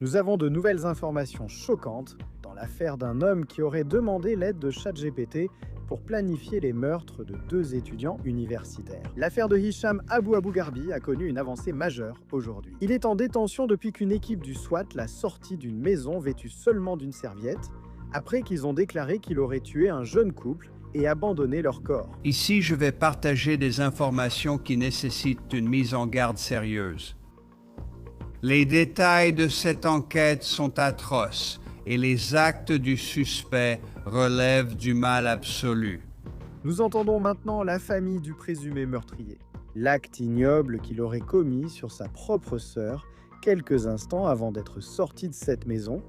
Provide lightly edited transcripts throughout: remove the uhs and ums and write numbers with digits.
Nous avons de nouvelles informations choquantes dans l'affaire d'un homme qui aurait demandé l'aide de ChatGPT pour planifier les meurtres de deux étudiants universitaires. L'affaire de Hicham Abu Garbi a connu une avancée majeure aujourd'hui. Il est en détention depuis qu'une équipe du SWAT l'a sorti d'une maison vêtue seulement d'une serviette, après qu'ils ont déclaré qu'il aurait tué un jeune couple et abandonné leur corps. Ici, je vais partager des informations qui nécessitent une mise en garde sérieuse. Les détails de cette enquête sont atroces et les actes du suspect relèvent du mal absolu. Nous entendons maintenant la famille du présumé meurtrier. L'acte ignoble qu'il aurait commis sur sa propre sœur quelques instants avant d'être sorti de cette maison,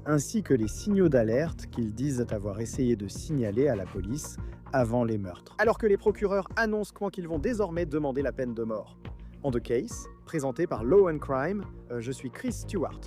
ainsi que les signaux d'alerte qu'ils disent avoir essayé de signaler à la police avant les meurtres. Alors que les procureurs annoncent qu'ils vont désormais demander la peine de mort. On the Case, présenté par Law and Crime, je suis Chris Stewart.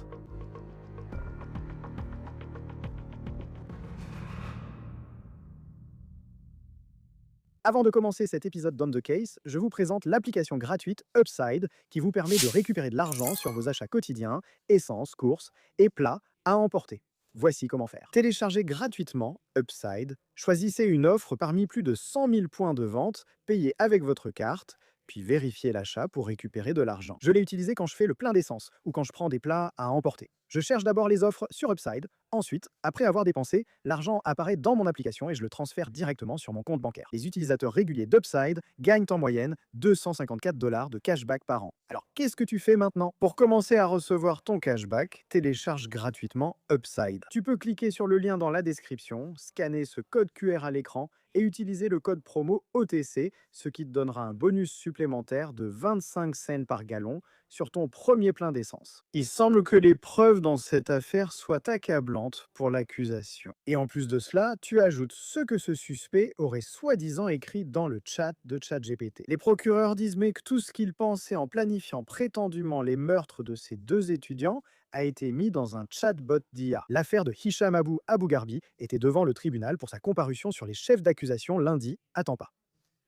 Avant de commencer cet épisode d'On the Case, je vous présente l'application gratuite Upside qui vous permet de récupérer de l'argent sur vos achats quotidiens, essence, courses et plats à emporter. Voici comment faire. Téléchargez gratuitement Upside, choisissez une offre parmi plus de 100 000 points de vente, payez avec votre carte, puis vérifiez l'achat pour récupérer de l'argent. Je l'ai utilisé quand je fais le plein d'essence ou quand je prends des plats à emporter. Je cherche d'abord les offres sur Upside. Ensuite, après avoir dépensé, l'argent apparaît dans mon application et je le transfère directement sur mon compte bancaire. Les utilisateurs réguliers d'Upside gagnent en moyenne 254 $ de cashback par an. Alors, qu'est-ce que tu fais maintenant? Pour commencer à recevoir ton cashback, télécharge gratuitement Upside. Tu peux cliquer sur le lien dans la description, scanner ce code QR à l'écran et utiliser le code promo OTC, ce qui te donnera un bonus supplémentaire de 25 cents par gallon sur ton premier plein d'essence. Il semble que les preuves dans cette affaire soient accablantes pour l'accusation. Et en plus de cela, tu ajoutes ce que ce suspect aurait soi-disant écrit dans le chat de ChatGPT. Les procureurs disent mais que tout ce qu'ils pensaient en planifiant prétendument les meurtres de ces deux étudiants a été mis dans un chatbot d'IA. L'affaire de Hicham Abu Garbi était devant le tribunal pour sa comparution sur les chefs d'accusation lundi à Tampa.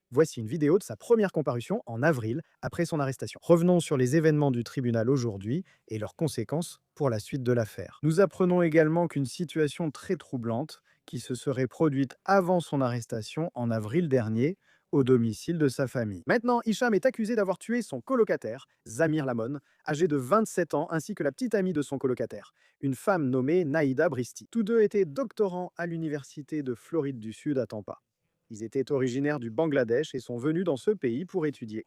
Voici une vidéo de sa première comparution en avril, après son arrestation. Revenons sur les événements du tribunal aujourd'hui et leurs conséquences pour la suite de l'affaire. Nous apprenons également qu'une situation très troublante, qui se serait produite avant son arrestation en avril dernier, au domicile de sa famille. Maintenant, Hicham est accusé d'avoir tué son colocataire, Zamir Lamon, âgé de 27 ans, ainsi que la petite amie de son colocataire, une femme nommée Naïda Bristi. Tous deux étaient doctorants à l'université de Floride du Sud à Tampa. Ils étaient originaires du Bangladesh et sont venus dans ce pays pour étudier.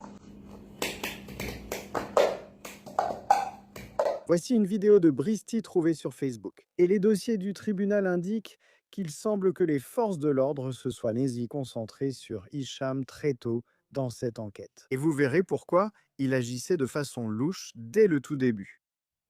Voici une vidéo de Bristi trouvée sur Facebook. Et les dossiers du tribunal indiquent qu'il semble que les forces de l'ordre se soient concentrées sur Hicham très tôt dans cette enquête. Et vous verrez pourquoi il agissait de façon louche dès le tout début.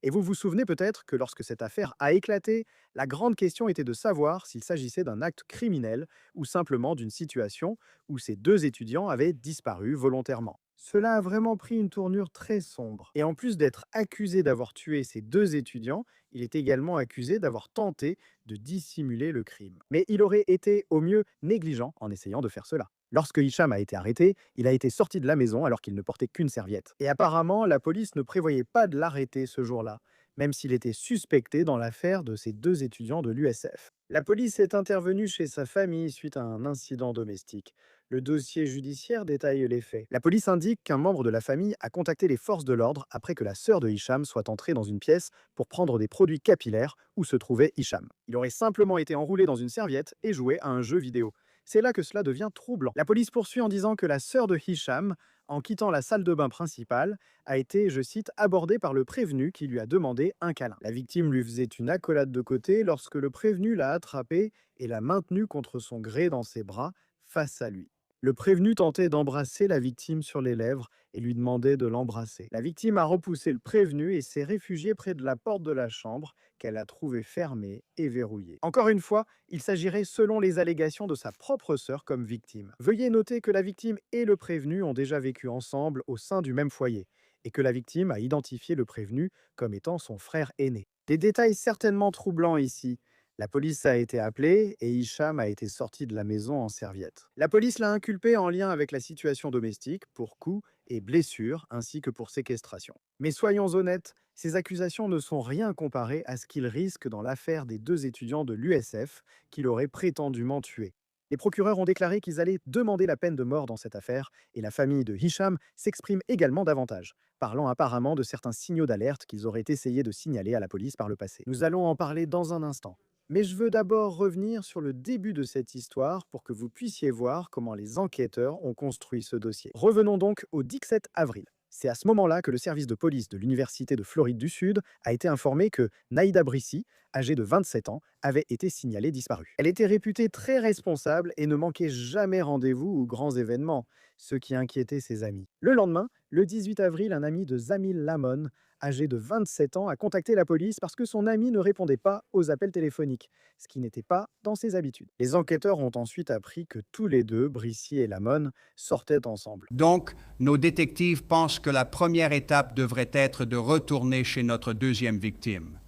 Et vous vous souvenez peut-être que lorsque cette affaire a éclaté, la grande question était de savoir s'il s'agissait d'un acte criminel ou simplement d'une situation où ces deux étudiants avaient disparu volontairement. Cela a vraiment pris une tournure très sombre. Et en plus d'être accusé d'avoir tué ces deux étudiants, il est également accusé d'avoir tenté de dissimuler le crime. Mais il aurait été au mieux négligent en essayant de faire cela. Lorsque Hicham a été arrêté, il a été sorti de la maison alors qu'il ne portait qu'une serviette. Et apparemment, la police ne prévoyait pas de l'arrêter ce jour-là, même s'il était suspecté dans l'affaire de ces deux étudiants de l'USF. La police est intervenue chez sa famille suite à un incident domestique. Le dossier judiciaire détaille les faits. La police indique qu'un membre de la famille a contacté les forces de l'ordre après que la sœur de Hicham soit entrée dans une pièce pour prendre des produits capillaires où se trouvait Hicham. Il aurait simplement été enroulé dans une serviette et joué à un jeu vidéo. C'est là que cela devient troublant. La police poursuit en disant que la sœur de Hicham, en quittant la salle de bain principale, a été, je cite, abordée par le prévenu qui lui a demandé un câlin. La victime lui faisait une accolade de côté lorsque le prévenu l'a attrapée et l'a maintenue contre son gré dans ses bras, face à lui. Le prévenu tentait d'embrasser la victime sur les lèvres et lui demandait de l'embrasser. La victime a repoussé le prévenu et s'est réfugiée près de la porte de la chambre qu'elle a trouvée fermée et verrouillée. Encore une fois, il s'agirait selon les allégations de sa propre sœur comme victime. Veuillez noter que la victime et le prévenu ont déjà vécu ensemble au sein du même foyer et que la victime a identifié le prévenu comme étant son frère aîné. Des détails certainement troublants ici. La police a été appelée et Hicham a été sorti de la maison en serviette. La police l'a inculpé en lien avec la situation domestique pour coups et blessures ainsi que pour séquestration. Mais soyons honnêtes, Ces accusations ne sont rien comparées à ce qu'il risque dans l'affaire des 2 étudiants de l'USF qu'il aurait prétendument tués. Les procureurs ont déclaré qu'ils allaient demander la peine de mort dans cette affaire et la famille de Hicham s'exprime également davantage, parlant apparemment de certains signaux d'alerte qu'ils auraient essayé de signaler à la police par le passé. Nous allons en parler dans un instant. Mais je veux d'abord revenir sur le début de cette histoire pour que vous puissiez voir comment les enquêteurs ont construit ce dossier. Revenons donc au 17 avril. C'est à ce moment-là que le service de police de l'Université de Floride du Sud a été informé que Naïda Brissi, âgée de 27 ans, avait été signalée disparue. Elle était réputée très responsable et ne manquait jamais rendez-vous ou grands événements, ce qui inquiétait ses amis. Le lendemain, le 18 avril, un ami de Zamil Lamon, âgé de 27 ans, a contacté la police parce que son ami ne répondait pas aux appels téléphoniques, ce qui n'était pas dans ses habitudes. Les enquêteurs ont ensuite appris que tous les deux, Brissi et Lamon, sortaient ensemble. Donc, nos détectives pensent que la première étape devrait être de retourner chez notre deuxième victime.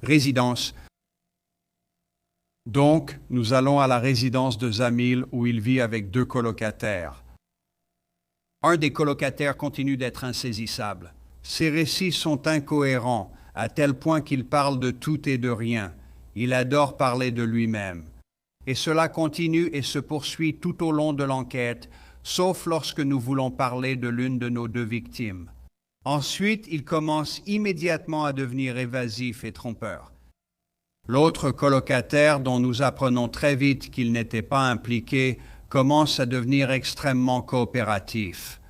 Résidence. Donc, nous allons à la résidence de Zamil où il vit avec 2 colocataires. Un des colocataires continue d'être insaisissable. Ses récits sont incohérents, à tel point qu'il parle de tout et de rien. Il adore parler de lui-même. Et cela continue et se poursuit tout au long de l'enquête, sauf lorsque nous voulons parler de l'une de nos 2 victimes. Ensuite, il commence immédiatement à devenir évasif et trompeur. L'autre colocataire, dont nous apprenons très vite qu'il n'était pas impliqué, commence à devenir extrêmement coopératif.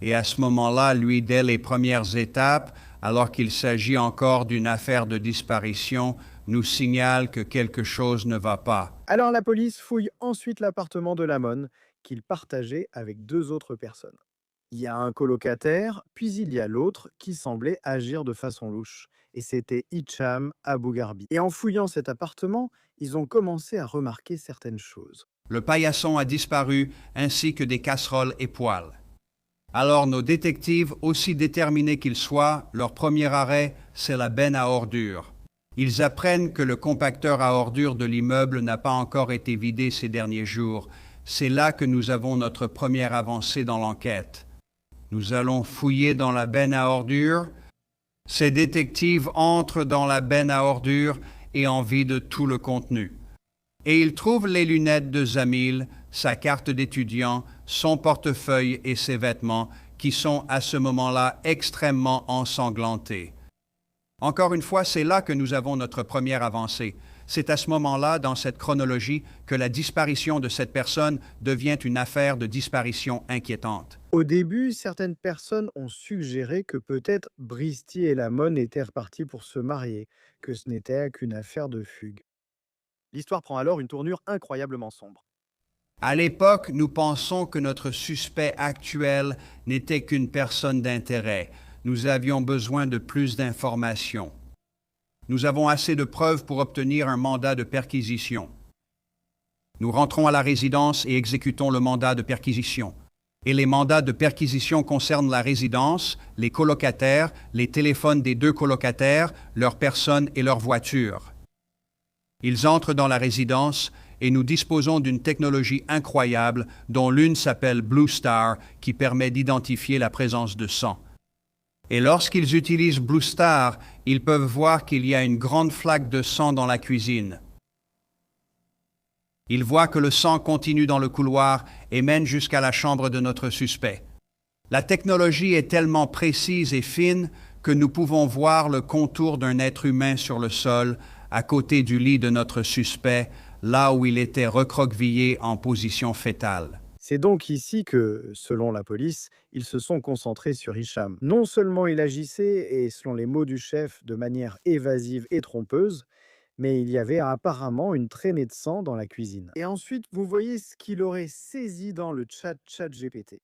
Et à ce moment-là, lui, dès les premières étapes, alors qu'il s'agit encore d'une affaire de disparition, nous signale que quelque chose ne va pas. Alors la police fouille ensuite l'appartement de Lamon, qu'il partageait avec 2 autres personnes. Il y a un colocataire, puis il y a l'autre qui semblait agir de façon louche. Et c'était Hicham Abou Garbi. Et en fouillant cet appartement, ils ont commencé à remarquer certaines choses. Le paillasson a disparu, ainsi que des casseroles et poêles. Alors nos détectives, aussi déterminés qu'ils soient, leur premier arrêt, c'est la benne à ordures. Ils apprennent que le compacteur à ordures de l'immeuble n'a pas encore été vidé ces derniers jours. C'est là que nous avons notre première avancée dans l'enquête. Nous allons fouiller dans la benne à ordures. Ces détectives entrent dans la benne à ordures et en vident tout le contenu. Et ils trouvent les lunettes de Zamil, sa carte d'étudiant, son portefeuille et ses vêtements, qui sont à ce moment-là extrêmement ensanglantés. Encore une fois, c'est là que nous avons notre première avancée. C'est à ce moment-là, dans cette chronologie, que la disparition de cette personne devient une affaire de disparition inquiétante. Au début, certaines personnes ont suggéré que peut-être Bristy et Lamon étaient repartis pour se marier, que ce n'était qu'une affaire de fugue. L'histoire prend alors une tournure incroyablement sombre. À l'époque, nous pensons que notre suspect actuel n'était qu'une personne d'intérêt. Nous avions besoin de plus d'informations. Nous avons assez de preuves pour obtenir un mandat de perquisition. Nous rentrons à la résidence et exécutons le mandat de perquisition. Et les mandats de perquisition concernent la résidence, les colocataires, les téléphones des 2 colocataires, leurs personnes et leurs voitures. Ils entrent dans la résidence et nous disposons d'une technologie incroyable dont l'une s'appelle Blue Star qui permet d'identifier la présence de sang. Et lorsqu'ils utilisent Blue Star, ils peuvent voir qu'il y a une grande flaque de sang dans la cuisine. Ils voient que le sang continue dans le couloir et mène jusqu'à la chambre de notre suspect. La technologie est tellement précise et fine que nous pouvons voir le contour d'un être humain sur le sol, à côté du lit de notre suspect, là où il était recroquevillé en position fétale. C'est donc ici que, selon la police, ils se sont concentrés sur Hicham. Non seulement il agissait, et selon les mots du chef, de manière évasive et trompeuse, mais il y avait apparemment une traînée de sang dans la cuisine. Et ensuite, vous voyez ce qu'il aurait saisi dans le chat GPT.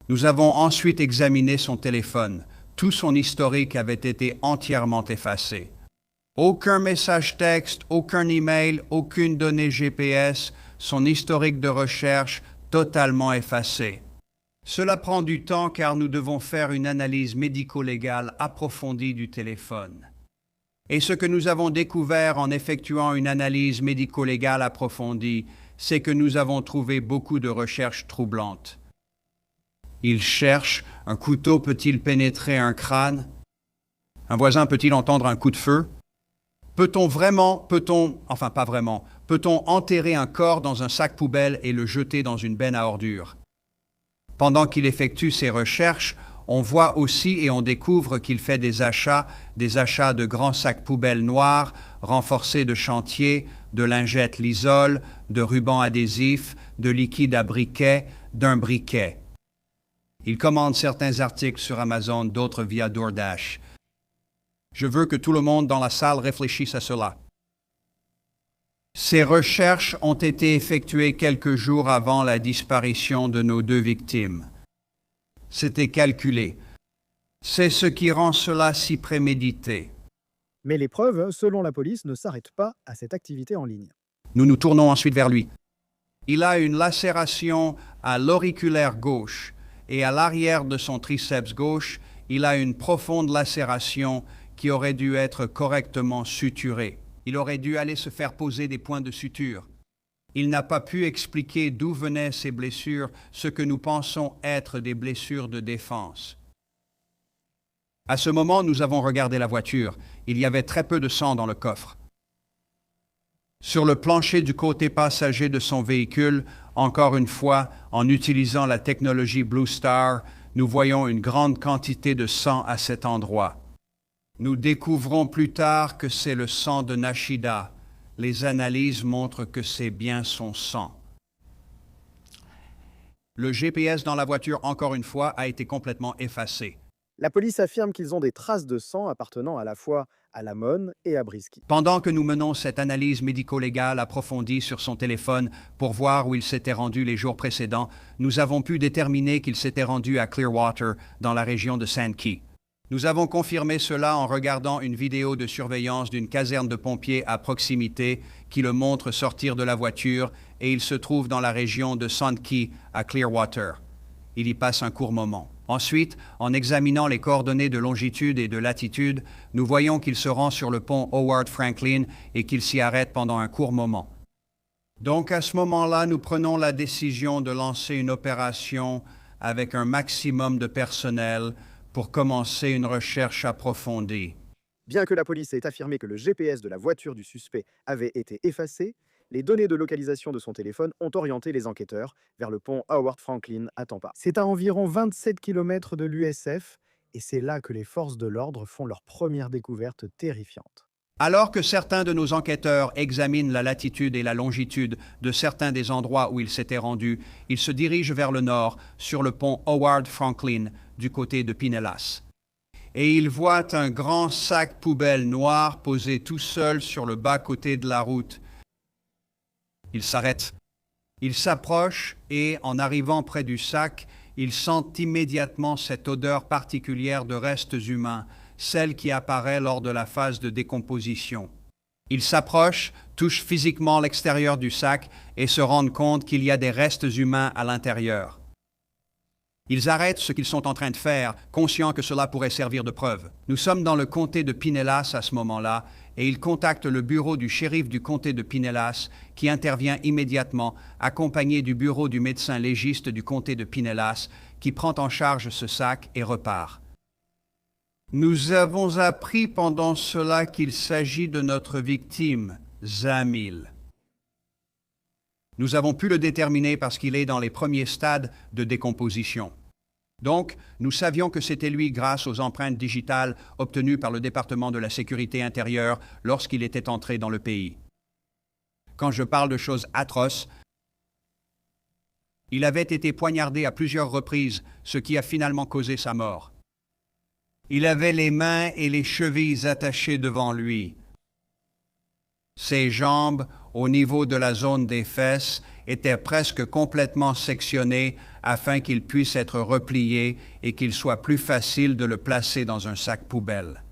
Nous avons ensuite examiné son téléphone. Tout son historique avait été entièrement effacé. Aucun message texte, aucun email, aucune donnée GPS, son historique de recherche totalement effacé. Cela prend du temps car nous devons faire une analyse médico-légale approfondie du téléphone. Et ce que nous avons découvert en effectuant une analyse médico-légale approfondie, c'est que nous avons trouvé beaucoup de recherches troublantes. Il cherche, un couteau peut-il pénétrer un crâne? Un voisin peut-il entendre un coup de feu? Enfin pas vraiment, peut-on enterrer un corps dans un sac poubelle et le jeter dans une benne à ordures? Pendant qu'il effectue ses recherches, on voit aussi et on découvre qu'il fait des achats de grands sacs poubelles noirs, renforcés de chantier, de lingettes Lysol, de rubans adhésifs, de liquide à briquet, d'un briquet. Il commande certains articles sur Amazon, d'autres via DoorDash. Je veux que tout le monde dans la salle réfléchisse à cela. Ces recherches ont été effectuées quelques jours avant la disparition de nos deux victimes. C'était calculé. C'est ce qui rend cela si prémédité. Mais les preuves, selon la police, ne s'arrêtent pas à cette activité en ligne. Nous nous tournons ensuite vers lui. Il a une lacération à l'auriculaire gauche et à l'arrière de son triceps gauche, il a une profonde lacération qui aurait dû être correctement suturée. Il aurait dû aller se faire poser des points de suture. Il n'a pas pu expliquer d'où venaient ces blessures, ce que nous pensons être des blessures de défense. À ce moment, nous avons regardé la voiture. Il y avait très peu de sang dans le coffre. Sur le plancher du côté passager de son véhicule, encore une fois, en utilisant la technologie Blue Star, nous voyons une grande quantité de sang à cet endroit. Nous découvrons plus tard que c'est le sang de Nashida. Les analyses montrent que c'est bien son sang. Le GPS dans la voiture, encore une fois, a été complètement effacé. La police affirme qu'ils ont des traces de sang appartenant à la fois à Lamon et à Brisky. Pendant que nous menons cette analyse médico-légale approfondie sur son téléphone pour voir où il s'était rendu les jours précédents, nous avons pu déterminer qu'il s'était rendu à Clearwater, dans la région de Sand Key. Nous avons confirmé cela en regardant une vidéo de surveillance d'une caserne de pompiers à proximité qui le montre sortir de la voiture et il se trouve dans la région de Sand Key à Clearwater. Il y passe un court moment. Ensuite, en examinant les coordonnées de longitude et de latitude, nous voyons qu'il se rend sur le pont Howard Franklin et qu'il s'y arrête pendant un court moment. Donc à ce moment-là, nous prenons la décision de lancer une opération avec un maximum de personnel pour commencer une recherche approfondie. Bien que la police ait affirmé que le GPS de la voiture du suspect avait été effacé, les données de localisation de son téléphone ont orienté les enquêteurs vers le pont Howard Franklin à Tampa. C'est à environ 27 km de l'USF et c'est là que les forces de l'ordre font leur première découverte terrifiante. Alors que certains de nos enquêteurs examinent la latitude et la longitude de certains des endroits où ils s'étaient rendus, ils se dirigent vers le nord, sur le pont Howard Franklin, du côté de Pinellas. Et ils voient un grand sac poubelle noir posé tout seul sur le bas-côté de la route. Ils s'arrêtent. Ils s'approchent et, en arrivant près du sac, ils sentent immédiatement cette odeur particulière de restes humains, celle qui apparaît lors de la phase de décomposition. Ils s'approchent, touchent physiquement l'extérieur du sac et se rendent compte qu'il y a des restes humains à l'intérieur. Ils arrêtent ce qu'ils sont en train de faire, conscients que cela pourrait servir de preuve. Nous sommes dans le comté de Pinellas à ce moment-là, et ils contactent le bureau du shérif du comté de Pinellas, qui intervient immédiatement, accompagné du bureau du médecin légiste du comté de Pinellas, qui prend en charge ce sac et repart. Nous avons appris pendant cela qu'il s'agit de notre victime, Zamil. Nous avons pu le déterminer parce qu'il est dans les premiers stades de décomposition. Donc, nous savions que c'était lui grâce aux empreintes digitales obtenues par le département de la Sécurité intérieure lorsqu'il était entré dans le pays. Quand je parle de choses atroces, il avait été poignardé à plusieurs reprises, ce qui a finalement causé sa mort. Il avait les mains et les chevilles attachées devant lui. Ses jambes, au niveau de la zone des fesses, étaient presque complètement sectionnées afin qu'il puisse être replié et qu'il soit plus facile de le placer dans un sac poubelle.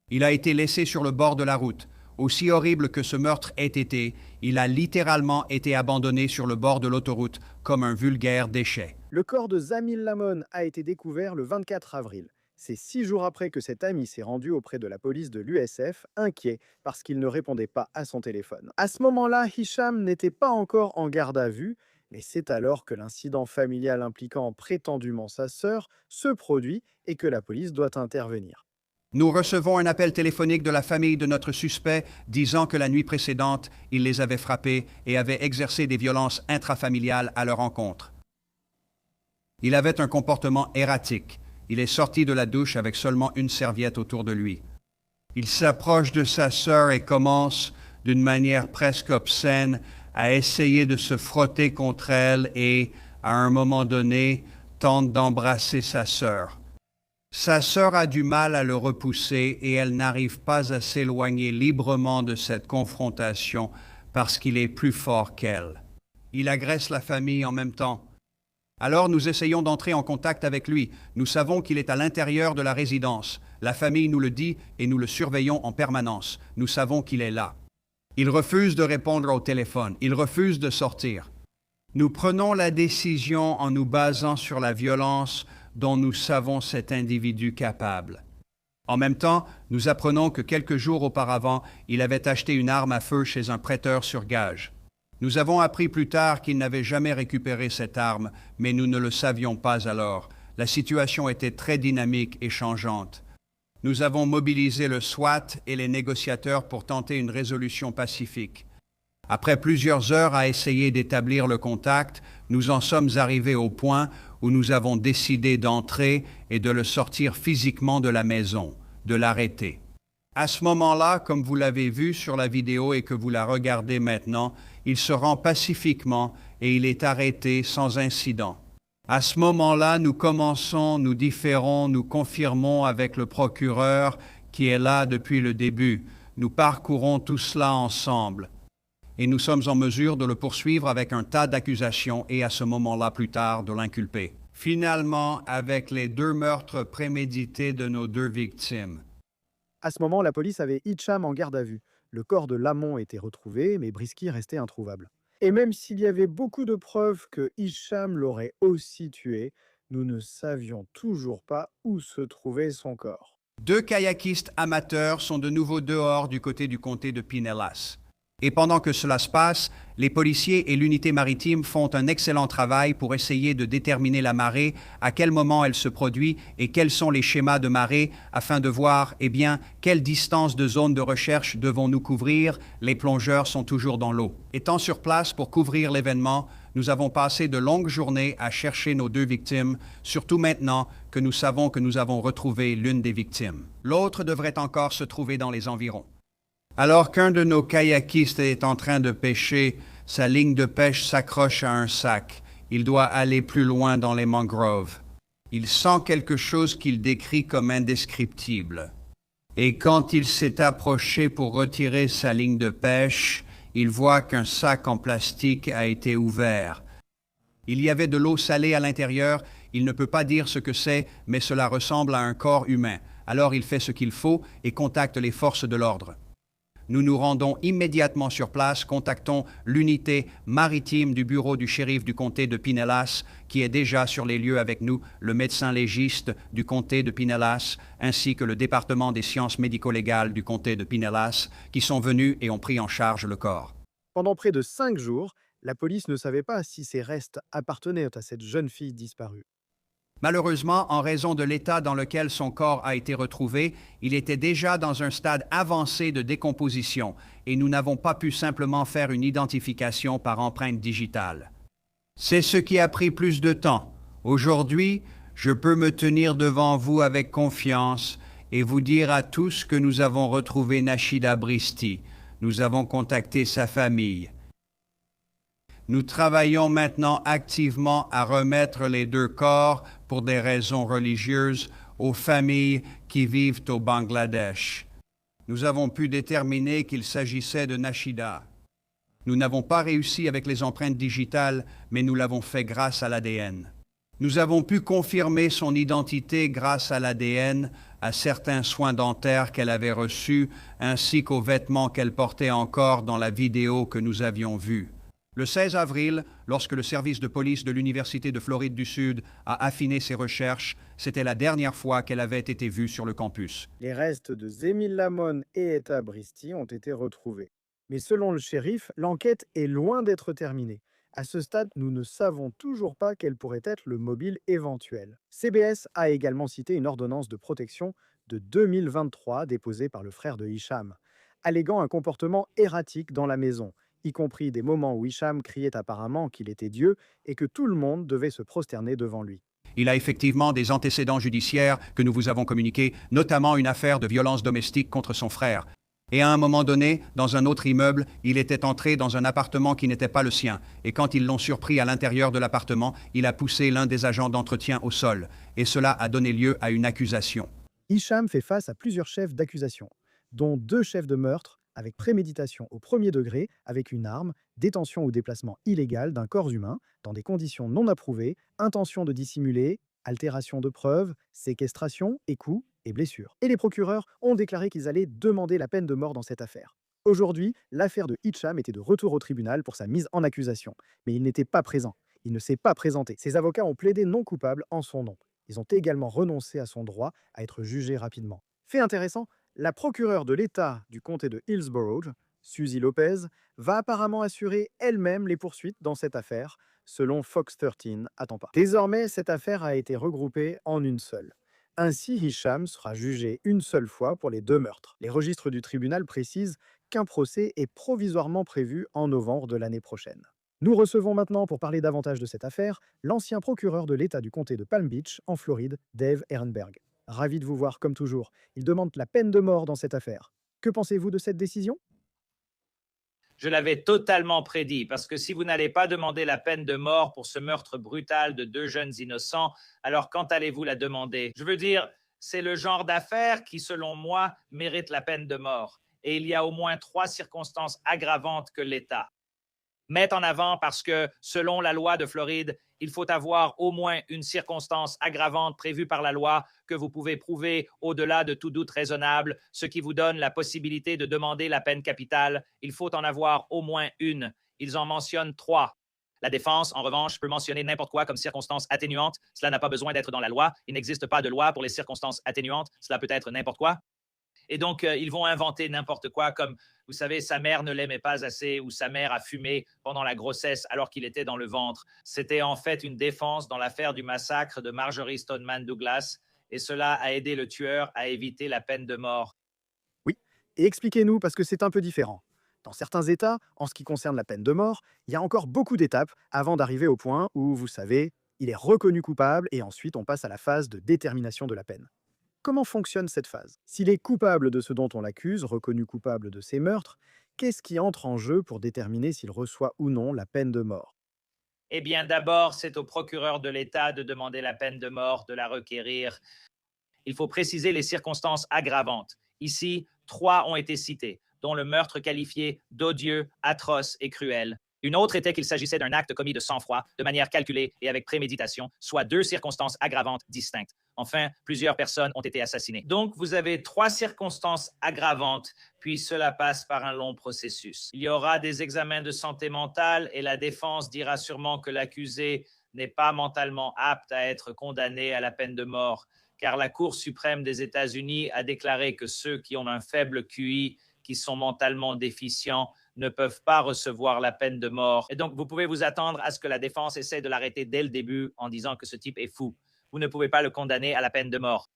Il a été laissé sur le bord de la route. Aussi horrible que ce meurtre ait été, il a littéralement été abandonné sur le bord de l'autoroute comme un vulgaire déchet. Le corps de Zamil Lamon a été découvert le 24 avril. C'est 6 jours après que cet ami s'est rendu auprès de la police de l'USF, inquiet parce qu'il ne répondait pas à son téléphone. À ce moment-là, Hicham n'était pas encore en garde à vue. Mais c'est alors que l'incident familial impliquant prétendument sa sœur se produit et que la police doit intervenir. Nous recevons un appel téléphonique de la famille de notre suspect disant que la nuit précédente, il les avait frappés et avait exercé des violences intrafamiliales à leur encontre. Il avait un comportement erratique. Il est sorti de la douche avec seulement une serviette autour de lui. Il s'approche de sa sœur et commence, d'une manière presque obscène, à essayer de se frotter contre elle et, à un moment donné, tente d'embrasser sa sœur. Sa sœur a du mal à le repousser et elle n'arrive pas à s'éloigner librement de cette confrontation parce qu'il est plus fort qu'elle. Il agresse la famille en même temps. Alors nous essayons d'entrer en contact avec lui. Nous savons qu'il est à l'intérieur de la résidence. La famille nous le dit et nous le surveillons en permanence. Nous savons qu'il est là. Il refuse de répondre au téléphone. Il refuse de sortir. Nous prenons la décision en nous basant sur la violence dont nous savons cet individu capable. En même temps, nous apprenons que quelques jours auparavant, il avait acheté une arme à feu chez un prêteur sur gage. Nous avons appris plus tard qu'il n'avait jamais récupéré cette arme, mais nous ne le savions pas alors. La situation était très dynamique et changeante. Nous avons mobilisé le SWAT et les négociateurs pour tenter une résolution pacifique. Après plusieurs heures à essayer d'établir le contact, nous en sommes arrivés au point où nous avons décidé d'entrer et de le sortir physiquement de la maison, de l'arrêter. À ce moment-là, comme vous l'avez vu sur la vidéo et que vous la regardez maintenant, il se rend pacifiquement et il est arrêté sans incident. À ce moment-là, nous commençons, nous différons, nous confirmons avec le procureur qui est là depuis le début. Nous parcourons tout cela ensemble. Et nous sommes en mesure de le poursuivre avec un tas d'accusations et à ce moment-là plus tard de l'inculper. Finalement, avec les 2 meurtres prémédités de nos 2 victimes. À ce moment, la police avait Hicham en garde à vue. Le corps de Lamont était retrouvé, mais Brisky restait introuvable. Et même s'il y avait beaucoup de preuves que Hicham l'aurait aussi tué, nous ne savions toujours pas où se trouvait son corps. 2 kayakistes amateurs sont de nouveau dehors du côté du comté de Pinellas. Et pendant que cela se passe, les policiers et l'unité maritime font un excellent travail pour essayer de déterminer la marée, à quel moment elle se produit et quels sont les schémas de marée afin de voir, quelle distance de zone de recherche devons-nous couvrir. Les plongeurs sont toujours dans l'eau. Étant sur place pour couvrir l'événement, nous avons passé de longues journées à chercher nos 2 victimes, surtout maintenant que nous savons que nous avons retrouvé l'une des victimes. L'autre devrait encore se trouver dans les environs. Alors qu'un de nos kayakistes est en train de pêcher, sa ligne de pêche s'accroche à un sac. Il doit aller plus loin dans les mangroves. Il sent quelque chose qu'il décrit comme indescriptible. Et quand il s'est approché pour retirer sa ligne de pêche, il voit qu'un sac en plastique a été ouvert. Il y avait de l'eau salée à l'intérieur. Il ne peut pas dire ce que c'est, mais cela ressemble à un corps humain. Alors il fait ce qu'il faut et contacte les forces de l'ordre. Nous nous rendons immédiatement sur place, contactons l'unité maritime du bureau du shérif du comté de Pinellas, qui est déjà sur les lieux avec nous, le médecin légiste du comté de Pinellas, ainsi que le département des sciences médico-légales du comté de Pinellas, qui sont venus et ont pris en charge le corps. Pendant près de 5 jours, la police ne savait pas si ces restes appartenaient à cette jeune fille disparue. Malheureusement, en raison de l'état dans lequel son corps a été retrouvé, il était déjà dans un stade avancé de décomposition et nous n'avons pas pu simplement faire une identification par empreinte digitale. C'est ce qui a pris plus de temps. Aujourd'hui, je peux me tenir devant vous avec confiance et vous dire à tous que nous avons retrouvé Nashida Bristy. Nous avons contacté sa famille. Nous travaillons maintenant activement à remettre les 2 corps, pour des raisons religieuses, aux familles qui vivent au Bangladesh. Nous avons pu déterminer qu'il s'agissait de Nashida. Nous n'avons pas réussi avec les empreintes digitales, mais nous l'avons fait grâce à l'ADN. Nous avons pu confirmer son identité grâce à l'ADN, à certains soins dentaires qu'elle avait reçus, ainsi qu'aux vêtements qu'elle portait encore dans la vidéo que nous avions vue. Le 16 avril, lorsque le service de police de l'Université de Floride du Sud a affiné ses recherches, c'était la dernière fois qu'elle avait été vue sur le campus. Les restes de Zemil Lamon et Etta Bristy ont été retrouvés. Mais selon le shérif, l'enquête est loin d'être terminée. À ce stade, nous ne savons toujours pas quel pourrait être le mobile éventuel. CBS a également cité une ordonnance de protection de 2023 déposée par le frère de Hicham, alléguant un comportement erratique dans la maison, y compris des moments où Hicham criait apparemment qu'il était Dieu et que tout le monde devait se prosterner devant lui. Il a effectivement des antécédents judiciaires que nous vous avons communiqués, notamment une affaire de violence domestique contre son frère. Et à un moment donné, dans un autre immeuble, il était entré dans un appartement qui n'était pas le sien. Et quand ils l'ont surpris à l'intérieur de l'appartement, il a poussé l'un des agents d'entretien au sol. Et cela a donné lieu à une accusation. Hicham fait face à plusieurs chefs d'accusation, dont 2 chefs de meurtre avec préméditation au premier degré, avec une arme, détention ou déplacement illégal d'un corps humain dans des conditions non approuvées, intention de dissimuler, altération de preuves, séquestration et coups et blessures. Et les procureurs ont déclaré qu'ils allaient demander la peine de mort dans cette affaire. Aujourd'hui, l'affaire de Hicham était de retour au tribunal pour sa mise en accusation, mais il n'était pas présent. Il ne s'est pas présenté. Ses avocats ont plaidé non coupable en son nom. Ils ont également renoncé à son droit à être jugé rapidement. Fait intéressant, la procureure de l'État du comté de Hillsborough, Suzy Lopez, va apparemment assurer elle-même les poursuites dans cette affaire, selon Fox 13 à Tampa. Désormais, cette affaire a été regroupée en une seule. Ainsi, Hicham sera jugé une seule fois pour les 2 meurtres. Les registres du tribunal précisent qu'un procès est provisoirement prévu en novembre de l'année prochaine. Nous recevons maintenant, pour parler davantage de cette affaire, l'ancien procureur de l'État du comté de Palm Beach, en Floride, Dave Ehrenberg. Ravi de vous voir comme toujours. Il demande la peine de mort dans cette affaire. Que pensez-vous de cette décision? Je l'avais totalement prédit, parce que si vous n'allez pas demander la peine de mort pour ce meurtre brutal de 2 jeunes innocents, alors quand allez-vous la demander? Je veux dire, c'est le genre d'affaire qui, selon moi, mérite la peine de mort. Et il y a au moins 3 circonstances aggravantes que l'État met en avant parce que, selon la loi de Floride, il faut avoir au moins une circonstance aggravante prévue par la loi que vous pouvez prouver au-delà de tout doute raisonnable, ce qui vous donne la possibilité de demander la peine capitale. Il faut en avoir au moins une. Ils en mentionnent 3. La défense, en revanche, peut mentionner n'importe quoi comme circonstance atténuante. Cela n'a pas besoin d'être dans la loi. Il n'existe pas de loi pour les circonstances atténuantes. Cela peut être n'importe quoi. Et donc, ils vont inventer n'importe quoi comme, vous savez, sa mère ne l'aimait pas assez ou sa mère a fumé pendant la grossesse alors qu'il était dans le ventre. C'était en fait une défense dans l'affaire du massacre de Marjorie Stoneman Douglas et cela a aidé le tueur à éviter la peine de mort. Oui, et expliquez-nous parce que c'est un peu différent. Dans certains États, en ce qui concerne la peine de mort, il y a encore beaucoup d'étapes avant d'arriver au point où, vous savez, il est reconnu coupable et ensuite on passe à la phase de détermination de la peine. Comment fonctionne cette phase? S'il est coupable de ce dont on l'accuse, reconnu coupable de ces meurtres, qu'est-ce qui entre en jeu pour déterminer s'il reçoit ou non la peine de mort? Eh bien, d'abord, c'est au procureur de l'État de demander la peine de mort, de la requérir. Il faut préciser les circonstances aggravantes. Ici, 3 ont été citées, dont le meurtre qualifié d'odieux, atroce et cruel. Une autre était qu'il s'agissait d'un acte commis de sang-froid, de manière calculée et avec préméditation, soit 2 circonstances aggravantes distinctes. Enfin, plusieurs personnes ont été assassinées. Donc, vous avez 3 circonstances aggravantes, puis cela passe par un long processus. Il y aura des examens de santé mentale et la défense dira sûrement que l'accusé n'est pas mentalement apte à être condamné à la peine de mort, car la Cour suprême des États-Unis a déclaré que ceux qui ont un faible QI, qui sont mentalement déficients, ne peuvent pas recevoir la peine de mort. Et donc, vous pouvez vous attendre à ce que la défense essaie de l'arrêter dès le début en disant que ce type est fou. Vous ne pouvez pas le condamner à la peine de mort.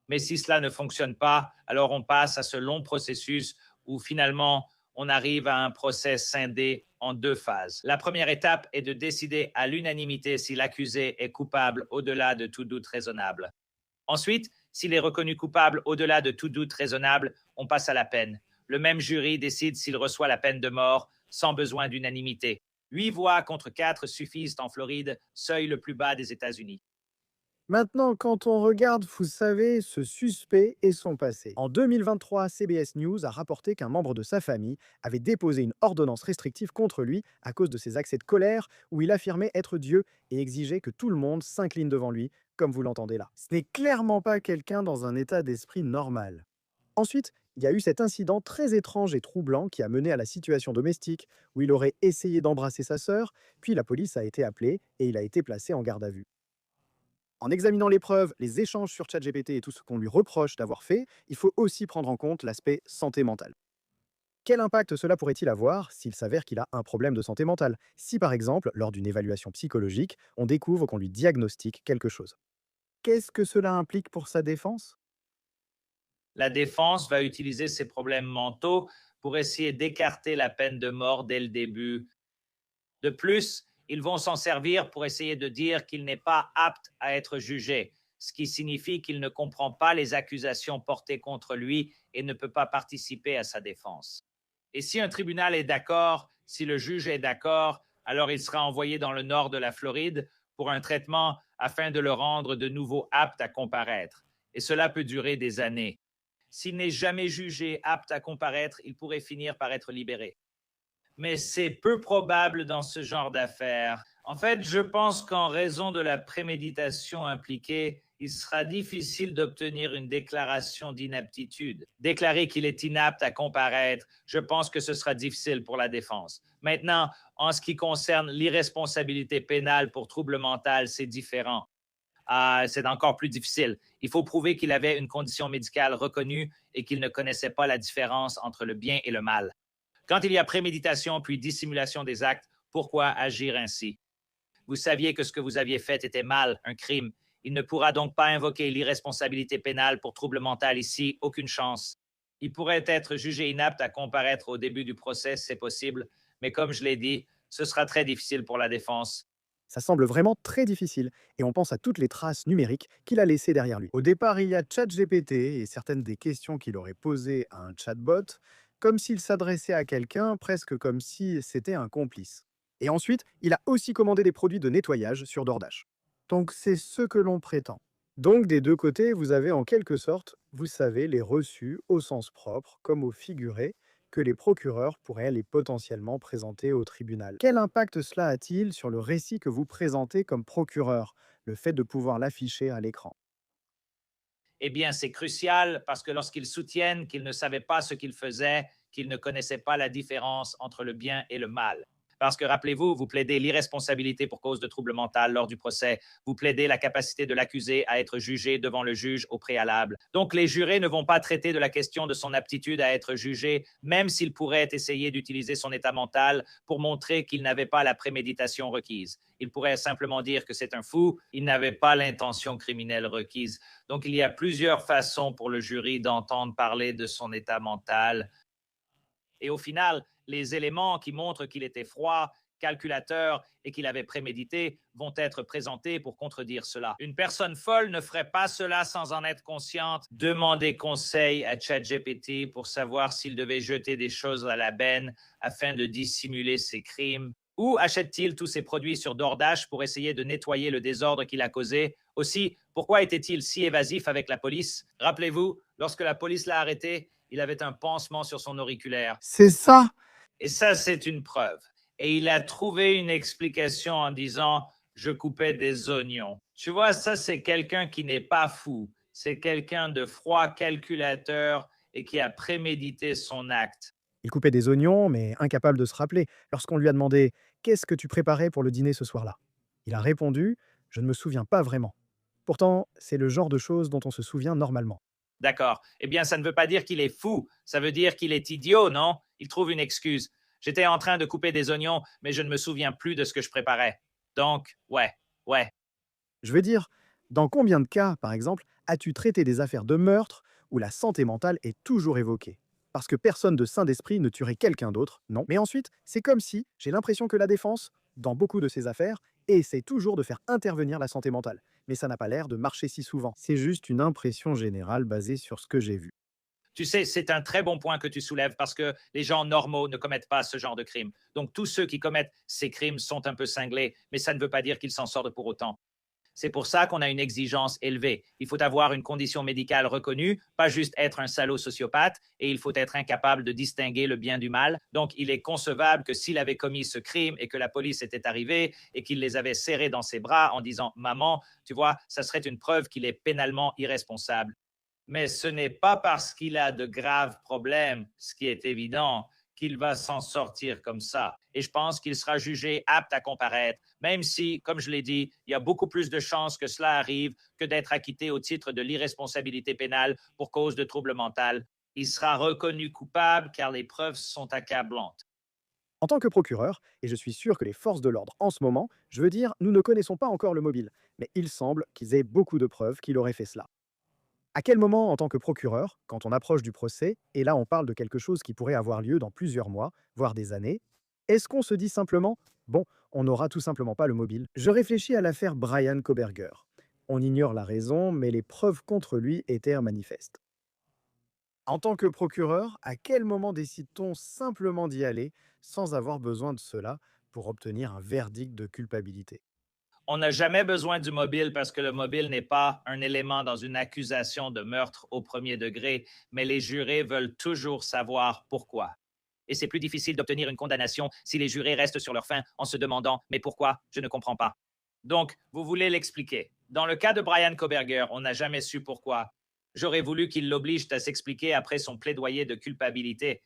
Mais si cela ne fonctionne pas, alors on passe à ce long processus où finalement on arrive à un procès scindé en 2 phases. La première étape est de décider à l'unanimité si l'accusé est coupable au-delà de tout doute raisonnable. Ensuite, s'il est reconnu coupable au-delà de tout doute raisonnable, on passe à la peine. Le même jury décide s'il reçoit la peine de mort sans besoin d'unanimité. 8 voix contre 4 suffisent en Floride, seuil le plus bas des États-Unis. Maintenant, quand on regarde, vous savez, ce suspect et son passé. En 2023, CBS News a rapporté qu'un membre de sa famille avait déposé une ordonnance restrictive contre lui à cause de ses accès de colère où il affirmait être Dieu et exigeait que tout le monde s'incline devant lui, comme vous l'entendez là. Ce n'est clairement pas quelqu'un dans un état d'esprit normal. Ensuite, il y a eu cet incident très étrange et troublant qui a mené à la situation domestique où il aurait essayé d'embrasser sa sœur, puis la police a été appelée et il a été placé en garde à vue. En examinant les preuves, les échanges sur ChatGPT et tout ce qu'on lui reproche d'avoir fait, il faut aussi prendre en compte l'aspect santé mentale. Quel impact cela pourrait-il avoir s'il s'avère qu'il a un problème de santé mentale? Si par exemple, lors d'une évaluation psychologique, on découvre qu'on lui diagnostique quelque chose. Qu'est-ce que cela implique pour sa défense? La défense va utiliser ses problèmes mentaux pour essayer d'écarter la peine de mort dès le début. De plus, ils vont s'en servir pour essayer de dire qu'il n'est pas apte à être jugé, ce qui signifie qu'il ne comprend pas les accusations portées contre lui et ne peut pas participer à sa défense. Et si un tribunal est d'accord, si le juge est d'accord, alors il sera envoyé dans le nord de la Floride pour un traitement afin de le rendre de nouveau apte à comparaître. Et cela peut durer des années. S'il n'est jamais jugé apte à comparaître, il pourrait finir par être libéré. Mais c'est peu probable dans ce genre d'affaires. En fait, je pense qu'en raison de la préméditation impliquée, il sera difficile d'obtenir une déclaration d'inaptitude. Déclarer qu'il est inapte à comparaître, je pense que ce sera difficile pour la défense. Maintenant, en ce qui concerne l'irresponsabilité pénale pour trouble mental, c'est différent. C'est encore plus difficile. Il faut prouver qu'il avait une condition médicale reconnue et qu'il ne connaissait pas la différence entre le bien et le mal. Quand il y a préméditation puis dissimulation des actes, pourquoi agir ainsi? Vous saviez que ce que vous aviez fait était mal, un crime. Il ne pourra donc pas invoquer l'irresponsabilité pénale pour trouble mental ici, aucune chance. Il pourrait être jugé inapte à comparaître au début du procès, c'est possible, mais comme je l'ai dit, ce sera très difficile pour la défense. Ça semble vraiment très difficile, et on pense à toutes les traces numériques qu'il a laissées derrière lui. Au départ, il y a ChatGPT et certaines des questions qu'il aurait posées à un chatbot, comme s'il s'adressait à quelqu'un, presque comme si c'était un complice. Et ensuite, il a aussi commandé des produits de nettoyage sur DoorDash. Donc c'est ce que l'on prétend. Donc des deux côtés, vous avez en quelque sorte, vous savez, les reçus au sens propre comme au figuré, que les procureurs pourraient les potentiellement présenter au tribunal. Quel impact cela a-t-il sur le récit que vous présentez comme procureur, le fait de pouvoir l'afficher à l'écran? Eh bien, c'est crucial parce que lorsqu'ils soutiennent qu'ils ne savaient pas ce qu'ils faisaient, qu'ils ne connaissaient pas la différence entre le bien et le mal. Parce que rappelez-vous, vous plaidez l'irresponsabilité pour cause de trouble mental lors du procès. Vous plaidez la capacité de l'accusé à être jugé devant le juge au préalable. Donc, les jurés ne vont pas traiter de la question de son aptitude à être jugé, même s'il pourrait essayer d'utiliser son état mental pour montrer qu'il n'avait pas la préméditation requise. Il pourrait simplement dire que c'est un fou, il n'avait pas l'intention criminelle requise. Donc, il y a plusieurs façons pour le jury d'entendre parler de son état mental. Et au final, les éléments qui montrent qu'il était froid, calculateur et qu'il avait prémédité vont être présentés pour contredire cela. Une personne folle ne ferait pas cela sans en être consciente. Demandez conseil à ChatGPT pour savoir s'il devait jeter des choses à la benne afin de dissimuler ses crimes. Ou achète-t-il tous ses produits sur DoorDash pour essayer de nettoyer le désordre qu'il a causé? Aussi, pourquoi était-il si évasif avec la police? Rappelez-vous, lorsque la police l'a arrêté, il avait un pansement sur son auriculaire. C'est ça. Et ça, c'est une preuve. Et il a trouvé une explication en disant, je coupais des oignons. Tu vois, ça, c'est quelqu'un qui n'est pas fou. C'est quelqu'un de froid calculateur et qui a prémédité son acte. Il coupait des oignons, mais incapable de se rappeler, lorsqu'on lui a demandé: «Qu'est-ce que tu préparais pour le dîner ce soir-là?» Il a répondu: «Je ne me souviens pas vraiment». Pourtant, c'est le genre de choses dont on se souvient normalement. D'accord. Eh bien, ça ne veut pas dire qu'il est fou. Ça veut dire qu'il est idiot, non? Il trouve une excuse. J'étais en train de couper des oignons, mais je ne me souviens plus de ce que je préparais. Donc, ouais. Je veux dire, dans combien de cas, par exemple, as-tu traité des affaires de meurtre où la santé mentale est toujours évoquée? Parce que personne de sain d'esprit ne tuerait quelqu'un d'autre, non. Mais ensuite, c'est comme si, j'ai l'impression que la défense, dans beaucoup de ces affaires, essaie toujours de faire intervenir la santé mentale. Mais ça n'a pas l'air de marcher si souvent. C'est juste une impression générale basée sur ce que j'ai vu. Tu sais, c'est un très bon point que tu soulèves parce que les gens normaux ne commettent pas ce genre de crimes. Donc, tous ceux qui commettent ces crimes sont un peu cinglés, mais ça ne veut pas dire qu'ils s'en sortent pour autant. C'est pour ça qu'on a une exigence élevée. Il faut avoir une condition médicale reconnue, pas juste être un salaud sociopathe, et il faut être incapable de distinguer le bien du mal. Donc, il est concevable que s'il avait commis ce crime et que la police était arrivée et qu'il les avait serrés dans ses bras en disant «Maman», tu vois, ça serait une preuve qu'il est pénalement irresponsable. Mais ce n'est pas parce qu'il a de graves problèmes, ce qui est évident, qu'il va s'en sortir comme ça. Et je pense qu'il sera jugé apte à comparaître, même si, comme je l'ai dit, il y a beaucoup plus de chances que cela arrive que d'être acquitté au titre de l'irresponsabilité pénale pour cause de trouble mental. Il sera reconnu coupable car les preuves sont accablantes. En tant que procureur, et je suis sûr que les forces de l'ordre en ce moment, je veux dire, nous ne connaissons pas encore le mobile, mais il semble qu'ils aient beaucoup de preuves qu'il aurait fait cela. À quel moment, en tant que procureur, quand on approche du procès, et là on parle de quelque chose qui pourrait avoir lieu dans plusieurs mois, voire des années, est-ce qu'on se dit simplement, bon, on n'aura tout simplement pas le mobile? Je réfléchis à l'affaire Brian Koberger. On ignore la raison, mais les preuves contre lui étaient manifestes. En tant que procureur, à quel moment décide-t-on simplement d'y aller sans avoir besoin de cela pour obtenir un verdict de culpabilité? On n'a jamais besoin du mobile parce que le mobile n'est pas un élément dans une accusation de meurtre au premier degré, mais les jurés veulent toujours savoir pourquoi. Et c'est plus difficile d'obtenir une condamnation si les jurés restent sur leur faim en se demandant « mais pourquoi? Je ne comprends pas ». Donc, vous voulez l'expliquer. Dans le cas de Brian Koberger, on n'a jamais su pourquoi. J'aurais voulu qu'il l'oblige à s'expliquer après son plaidoyer de culpabilité.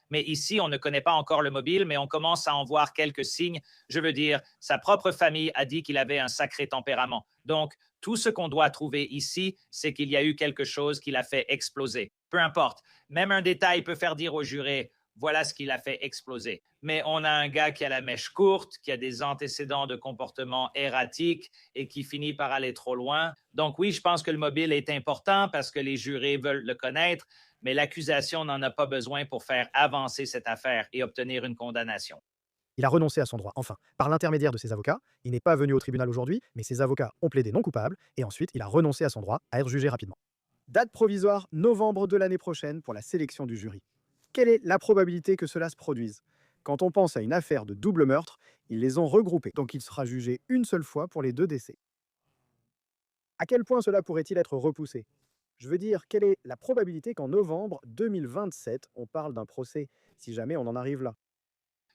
Mais ici, on ne connaît pas encore le mobile, mais on commence à en voir quelques signes. Je veux dire, sa propre famille a dit qu'il avait un sacré tempérament. Donc, tout ce qu'on doit trouver ici, c'est qu'il y a eu quelque chose qui l'a fait exploser. Peu importe, même un détail peut faire dire au juré, voilà ce qui l'a fait exploser. Mais on a un gars qui a la mèche courte, qui a des antécédents de comportement erratique et qui finit par aller trop loin. Donc oui, je pense que le mobile est important parce que les jurés veulent le connaître, mais l'accusation n'en a pas besoin pour faire avancer cette affaire et obtenir une condamnation. Il a renoncé à son droit, enfin, par l'intermédiaire de ses avocats. Il n'est pas venu au tribunal aujourd'hui, mais ses avocats ont plaidé non coupable, et ensuite il a renoncé à son droit à être jugé rapidement. Date provisoire, novembre de l'année prochaine pour la sélection du jury. Quelle est la probabilité que cela se produise? Quand on pense à une affaire de double meurtre, ils les ont regroupés, donc il sera jugé une seule fois pour les deux décès. À quel point cela pourrait-il être repoussé? Je veux dire, quelle est la probabilité qu'en novembre 2027, on parle d'un procès, si jamais on en arrive là?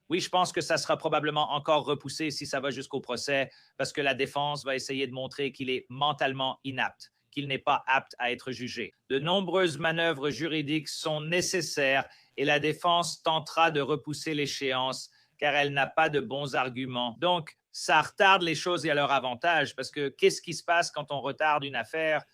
Oui, je pense que ça sera probablement encore repoussé si ça va jusqu'au procès, parce que la défense va essayer de montrer qu'il est mentalement inapte, qu'il n'est pas apte à être jugé. De nombreuses manœuvres juridiques sont nécessaires et la défense tentera de repousser l'échéance car elle n'a pas de bons arguments. Donc, ça retarde les choses et à leur avantage, parce que qu'est-ce qui se passe quand on retarde une affaire?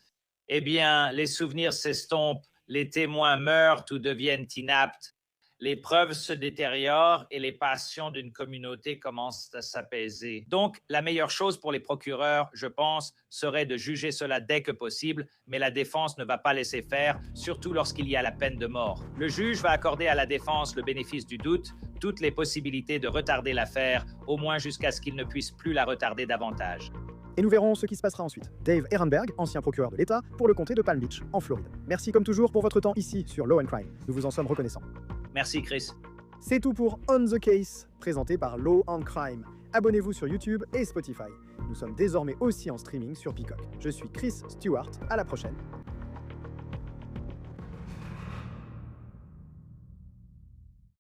Eh bien, les souvenirs s'estompent, les témoins meurent ou deviennent inaptes, les preuves se détériorent et les passions d'une communauté commencent à s'apaiser. Donc, la meilleure chose pour les procureurs, je pense, serait de juger cela dès que possible, mais la défense ne va pas laisser faire, surtout lorsqu'il y a la peine de mort. Le juge va accorder à la défense le bénéfice du doute, toutes les possibilités de retarder l'affaire, au moins jusqu'à ce qu'il ne puisse plus la retarder davantage. Et nous verrons ce qui se passera ensuite. Dave Ehrenberg, ancien procureur de l'État, pour le comté de Palm Beach, en Floride. Merci comme toujours pour votre temps ici sur Law and Crime. Nous vous en sommes reconnaissants. Merci, Chris. C'est tout pour On the Case, présenté par Law and Crime. Abonnez-vous sur YouTube et Spotify. Nous sommes désormais aussi en streaming sur Peacock. Je suis Chris Stewart, à la prochaine.